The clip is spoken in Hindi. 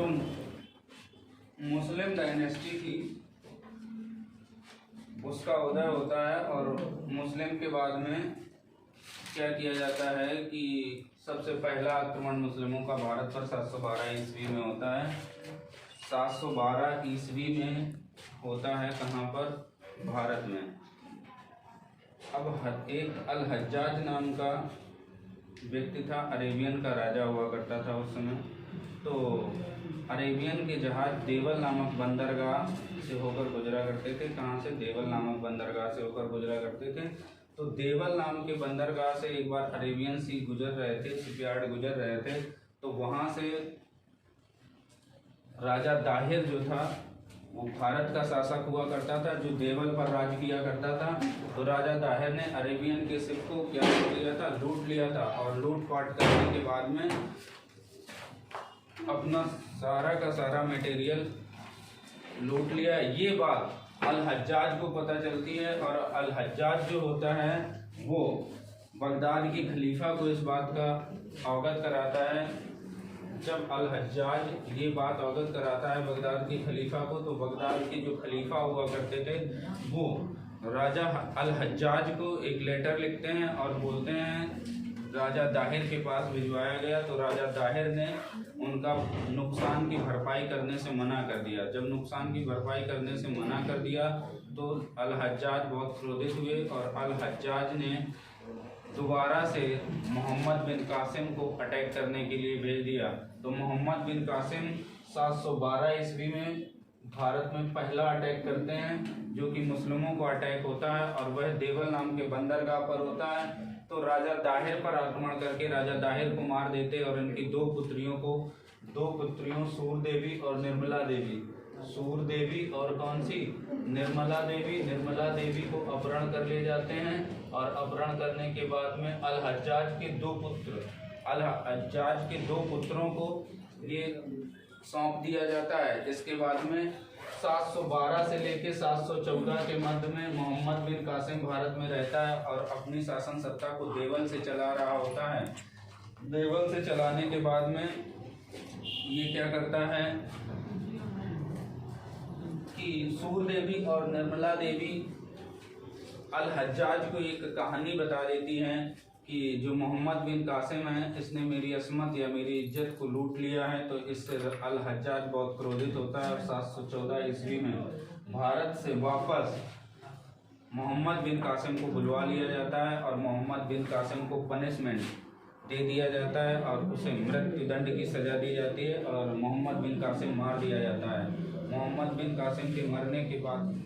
जो मुस्लिम डायनेस्टी थी उसका उदय होता है और मुस्लिम के बाद में क्या किया जाता है कि सबसे पहला आक्रमण मुस्लिमों का भारत पर 712 ईस्वी में होता है। 712 ईस्वी में होता है कहाँ पर? भारत में। अब एक अल हज्जाज नाम का व्यक्ति था, अरेबियन का राजा हुआ करता था उस समय। तो अरेबियन के जहाज देवल नामक बंदरगाह से होकर गुजरा करते थे। कहाँ से? देवल नामक बंदरगाह से होकर गुजरा करते थे। तो देवल नाम के बंदरगाह से एक बार अरेबियन सी गुजर रहे थे, शिपयार्ड गुजर रहे थे। तो वहाँ से राजा दाहिर जो था वो भारत का शासक हुआ करता था, जो देवल पर राज किया करता था। तो राजा दाहिर ने अरेबियन के शिप को क्या कर लिया था? लूट लिया था। और लूटपाट करने के बाद में अपना सारा का सारा मटेरियल लूट लिया। ये बात अल हज्जाज को पता चलती है और अल हज्जाज जो होता है वो बगदाद के खलीफा को इस बात का अवगत कराता है। जब अल हज्जाज ये बात अवगत कराता है बगदाद के खलीफा को, तो बगदाद के जो खलीफा हुआ करते थे वो राजा अल हज्जाज को एक लेटर लिखते हैं और बोलते हैं राजा दाहिर के पास भिजवाया गया। तो राजा दाहिर ने उनका नुकसान की भरपाई करने से मना कर दिया। जब नुकसान की भरपाई करने से मना कर दिया तो अल हज्जाज बहुत क्रोधित हुए और अल हज्जाज ने दोबारा से मोहम्मद बिन कासिम को अटैक करने के लिए भेज दिया। तो मोहम्मद बिन कासिम 712 ईस्वी में भारत में पहला अटैक करते हैं, जो कि मुस्लिमों को अटैक होता है और वह देवल नाम के बंदरगाह पर होता है। तो राजा दाहिर पर आक्रमण करके राजा दाहिर को मार देते और इनकी दो पुत्रियों सूरदेवी और निर्मला देवी, सूरदेवी और कौन सी? निर्मला देवी को अपहरण कर ले जाते हैं। और अपहरण करने के बाद में अल हज्जाज के दो पुत्रों को ये सौंप दिया जाता है। इसके बाद में 712 से लेकर 714 के मध्य में मोहम्मद बिन कासिम भारत में रहता है और अपनी शासन सत्ता को देवल से चला रहा होता है। देवल से चलाने के बाद में ये क्या करता है कि सूरदेवी और निर्मला देवी अल हज्जाज को एक कहानी बता देती हैं कि जो मोहम्मद बिन कासिम है इसने मेरी असमत या मेरी इज्जत को लूट लिया है। तो इससे अल हज्जाज बहुत क्रोधित होता है और 714 ईस्वी में भारत से वापस मोहम्मद बिन कासिम को बुलवा लिया जाता है और मोहम्मद बिन कासिम को पनिशमेंट दे दिया जाता है और उसे मृत्युदंड की सजा दी जाती है और मोहम्मद बिन कासिम मार दिया जाता है। मोहम्मद बिन कासिम के मरने के बाद